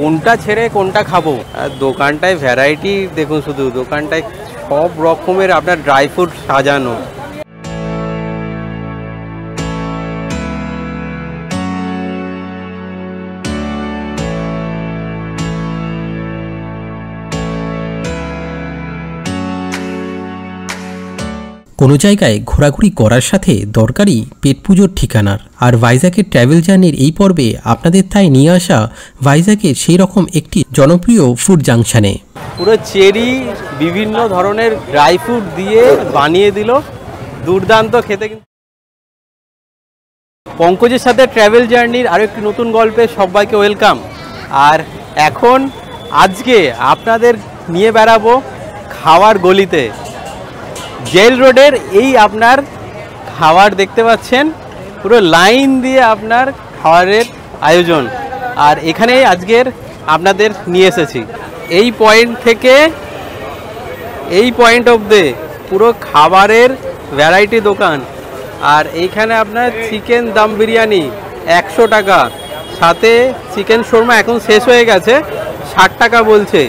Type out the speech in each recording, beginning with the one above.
কোনটা ছেড়ে কোনটা খাবো। আর দোকানটায় ভ্যারাইটি দেখুন, শুধু দোকানটায় সব রকমের আপনার ড্রাই ফ্রুট সাজানো। কোনো জায়গায় ঘোরাঘুরি করার সাথে দরকারি পেট পুজোর ঠিকানার। আর ভাইজ্যাগের ট্র্যাভেল জার্নির এই পর্বে আপনাদের তাই নিয়ে আসা ভাইজ্যাগের সেই রকম একটি জনপ্রিয় ফুড জাংশনে। পুরো চেরি বিভিন্ন ধরনের ড্রাই ফ্রুট দিয়ে বানিয়ে দিল, দুর্দান্ত খেতে। পঙ্কজের সাথে ট্র্যাভেল জার্নির আরও একটি নতুন গল্পে সবাইকে ওয়েলকাম। আর এখন আজকে আপনাদের নিয়ে বেড়াবো খাওয়ার গলিতে। জেল রোডের এই আপনার খাবার দেখতে পাচ্ছেন, পুরো লাইন দিয়ে আপনার খাবারের আয়োজন। আর এখানে আজকের আপনাদের নিয়ে এসেছি এই পয়েন্ট থেকে এই পয়েন্ট অবধি পুরো খাবারের ভ্যারাইটি দোকান। আর এইখানে আপনার চিকেন দম বিরিয়ানি 100 টাকা, সাথে চিকেন শোরমা এখন শেষ হয়ে গেছে, 60 টাকা বলছে।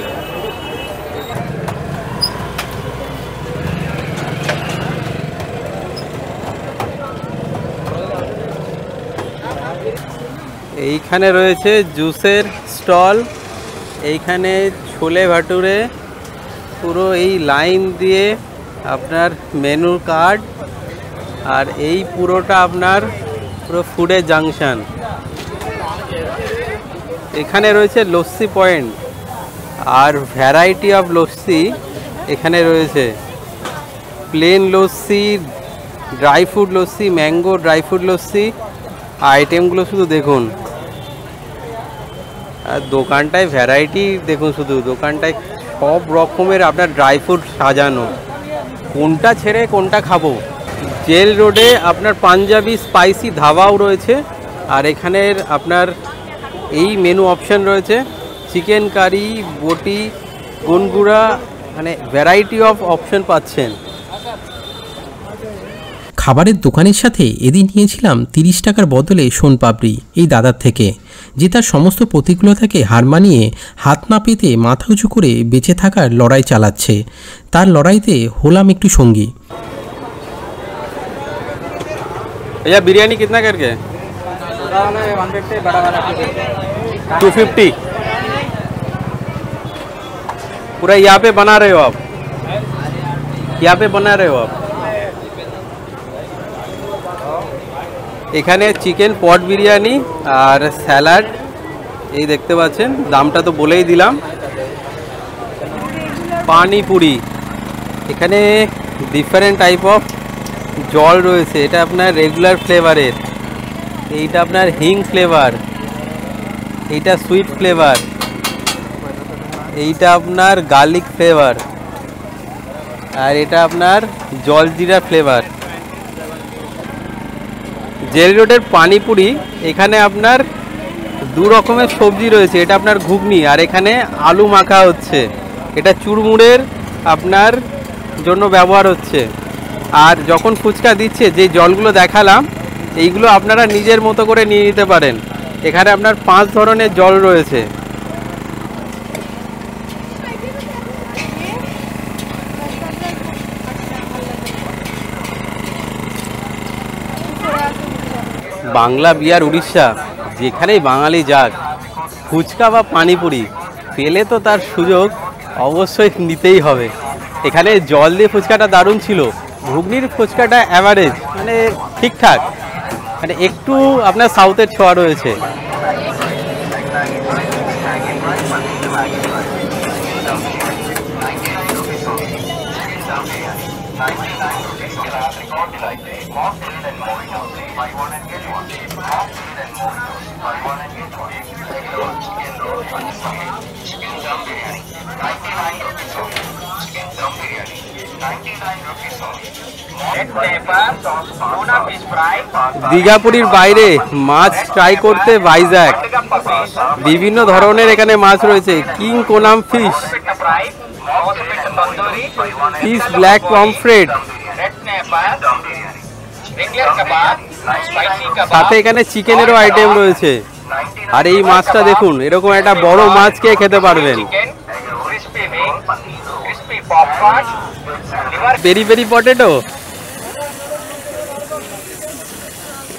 এইখানে রয়েছে জুসের স্টল, এইখানে ছোলে ভাটুরে, পুরো এই লাইন দিয়ে আপনার মেনু কার্ড। আর এই পুরোটা আপনার পুরো ফুডের জাংশন। এখানে রয়েছে লস্যি পয়েন্ট, আর ভ্যারাইটি অফ লস্যি এখানে রয়েছে। Plain lassi, dry fruit lassi, mango dry fruit lassi. আইটেমগুলো শুধু দেখুন। আর দোকানটায় ভ্যারাইটি দেখুন, শুধু দোকানটায় সব রকমের আপনার ড্রাই ফ্রুট সাজানো। কোনটা ছেড়ে কোনটা খাবো। জেল রোডে আপনার পাঞ্জাবি স্পাইসি ধাবাও রয়েছে। আর এখানের আপনার এই মেনু অপশন রয়েছে, চিকেন কারি, বটি, গনগুড়া, মানে ভ্যারাইটি অফ অপশন পাচ্ছেন। খাবারের দোকানের সাথে এদিন নিয়েছিলাম 30 টাকার বদলে সোনপাপড়ি এই দাদার থেকে, যে তার সমস্ত প্রতিকূলতাকে হার মানিয়ে হাত না পেতে মাথা উঁচু করে বেঁচে থাকার লড়াই চালাচ্ছে। তার লড়াইতে হলাম একটু সঙ্গী। भैया बिरयानी कितना करके? 250। पूरा यहाँ पे बना रहे हो आप? यहाँ पे बना रहे हो आप? এখানে চিকেন পট বিরিয়ানি আর স্যালাড এই দেখতে পাচ্ছেন, দামটা তো বলেই দিলাম। পানিপুরি, এখানে ডিফারেন্ট টাইপ অফ জল রয়েছে। এটা আপনার রেগুলার ফ্লেভারের, এইটা আপনার হিং ফ্লেভার, এইটা সুইট ফ্লেভার, এইটা আপনার গার্লিক ফ্লেভার, আর এটা আপনার জলজিরা ফ্লেভার। জেল রোডের পানিপুরি, এখানে আপনার দু রকমের সবজি রয়েছে। এটা আপনার ঘুগনি, আর এখানে আলু মাখা হচ্ছে। এটা চুরমুড়ের আপনার জন্য ব্যবহার হচ্ছে। আর যখন ফুচকা দিচ্ছে, যে জলগুলো দেখালাম, এইগুলো আপনারা নিজের মতো করে নিয়ে নিতে পারেন। এখানে আপনার 5 ধরনের জল রয়েছে। বাংলা বিহার উড়িষ্যা যেখানেই বাঙালি যাক, ফুচকা বা পানিপুরি পেলে তো তার সুযোগ অবশ্যই নিতেই হবে। এখানে জল দিয়ে ফুচকাটা দারুণ ছিল, ঘুগনির ফুচকাটা অ্যাভারেজ, মানে ঠিকঠাক, মানে একটু আপনার সাউথের ছোঁয়া রয়েছে। দীঘাপুরীর বাইরে মাছ ট্রাই করতে ভাইজ্যাগ, বিভিন্ন ধরনের এখানে মাছ রয়েছে। কিং কোনাম ফিশ, ফিশ ব্ল্যাক পমফ্রেট, সাথে এখানে চিকেনেরও আইটেম রয়েছে। আর এই মাছটা দেখুন, এরকম একটা বড় মাছ কে খেতে পারবেন। পেরি পেরি পটেটো,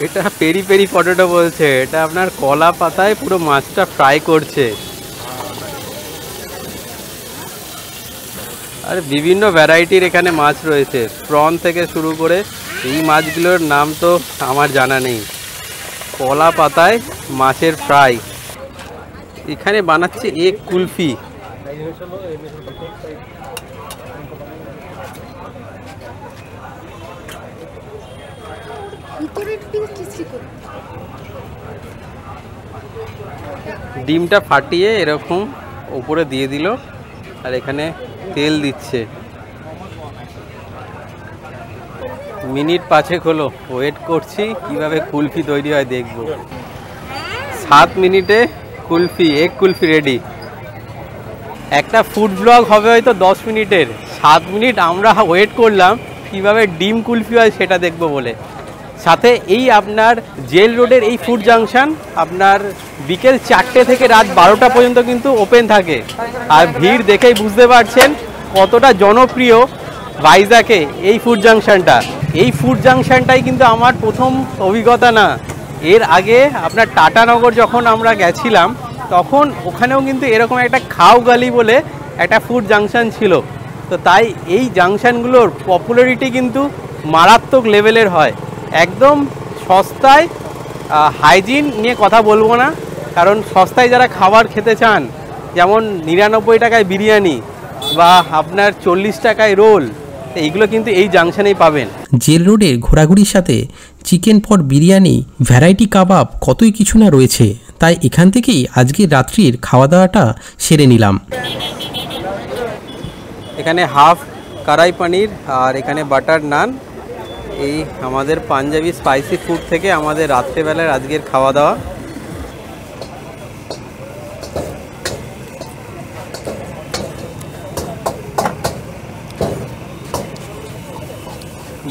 এটা পেরি পেরি পটেটো বলছে। এটা আপনার কলা পাতায় পুরো মাছটা ফ্রাই করছে। আর বিভিন্ন ভ্যারাইটির এখানে মাছ রয়েছে, প্রন থেকে শুরু করে। এই মাছগুলোর নাম তো আমার জানা নেই। কলা পাতায় মাছের ফ্রাই। এখানে বানাচ্ছে এক কুলফি। ডিমটা ফাটিয়ে এরকম উপরে দিয়ে দিল, আর এখানে তেল দিচ্ছে। মিনিট 5 হলো, ওয়েট করছি কিভাবে কুলফি তৈরি হয় দেখব। 7 মিনিটে কুলফি, এক কুলফি রেডি। একটা ফুড ব্লগ হবে হয়তো 10 মিনিটের, 7 মিনিট আমরা ওয়েট করলাম কিভাবে ডিম কুলফি হয় সেটা দেখব বলে। সাথে এই আপনার জেল রোডের এই ফুড জাংশন আপনার বিকেল 4টে থেকে রাত 12টা পর্যন্ত কিন্তু ওপেন থাকে। আর ভিড় দেখেই বুঝতে পারছেন কতটা জনপ্রিয় ভাইজাকে এই ফুড জাংশনটা। এই ফুড জাংশনটাই কিন্তু আমার প্রথম অভিজ্ঞতা না। এর আগে আপনার টাটানগর যখন আমরা গেছিলাম তখন ওখানেও কিন্তু এরকম একটা খাও গালি বলে একটা ফুড জাংশন ছিল। তো তাই এই জাংশনগুলোর পপুলারিটি কিন্তু মারাত্মক লেভেলের হয়। একদম সস্তায়, হাইজিন নিয়ে কথা বলবো না, কারণ সস্তায় যারা খাবার খেতে চান, যেমন 99 টাকায় বিরিয়ানি বা আপনার 40 টাকায় রোল, এইগুলো কিন্তু এই জাংশনেই পাবেন। জেল রোডের ঘোরাঘুরির সাথে চিকেন পট বিরিয়ানি, ভ্যারাইটি কাবাব, কতই কিছু না রয়েছে। তাই এখান থেকেই আজকের রাত্রির খাওয়া দাওয়াটা সেরে নিলাম। এখানে হাফ কড়াই পনির আর এখানে বাটার নান। এই আমাদের পাঞ্জাবি স্পাইসি ফুড থেকে আমাদের রাত্রেবেলার আজকের খাওয়া দাওয়া।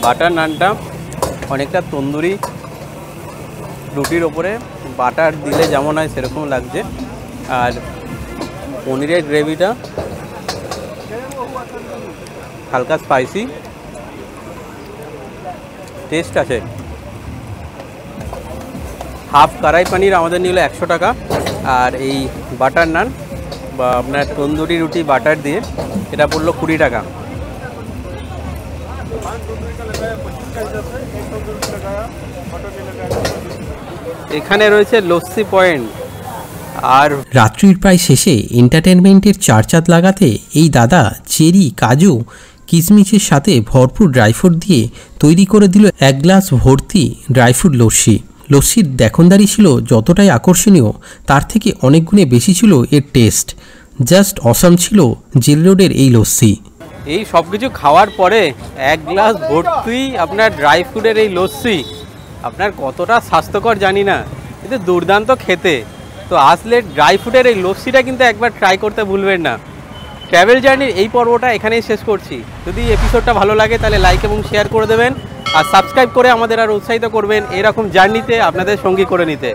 বাটার নানটা অনেকটা তন্দুরি রুটির ওপরে বাটার দিলে যেমন হয় সেরকম লাগছে। আর পনিরের গ্রেভিটা হালকা স্পাইসি, টেস্ট আছে। হাফ কড়াই পনির আমাদের নিল 100 টাকা, আর এই বাটার নান বা আপনার তন্দুরি রুটি বাটার দিয়ে এটা পড়লো 20 টাকা। এখানে রয়েছে লস্যি পয়েন্ট। আর রাত্রির প্রায় শেষে এন্টারটেনমেন্টের চারচাঁদ লাগাতে এই দাদা চেরি, কাজু, কিশমিশের সাথে ভরপুর ড্রাইফ্রুট দিয়ে তৈরি করে দিল 1 গ্লাস ভর্তি ড্রাইফ্রুট লস্যি। লস্যির দেখনদারি ছিল যতটাই আকর্ষণীয়, তার থেকে অনেক গুণে বেশি ছিল এর টেস্ট। জাস্ট অসাম ছিল জেল রোডের এই লস্যি। এই সব কিছু খাওয়ার পরে 1 গ্লাস ভর্তি আপনার ড্রাই ফ্রুটের এই লস্যি আপনার কতটা স্বাস্থ্যকর জানি না, কিন্তু দুর্দান্ত খেতে। তো আসলে ড্রাই ফ্রুটের এই লস্যিটা কিন্তু একবার ট্রাই করতে ভুলবেন না। ট্র্যাভেল জার্নির এই পর্বটা এখানেই শেষ করছি। যদি এপিসোডটা ভালো লাগে তাহলে লাইক এবং শেয়ার করে দেবেন, আর সাবস্ক্রাইব করে আমাদের আর উৎসাহিত করবেন এরকম জার্নিতে আপনাদের সঙ্গী করে নিতে।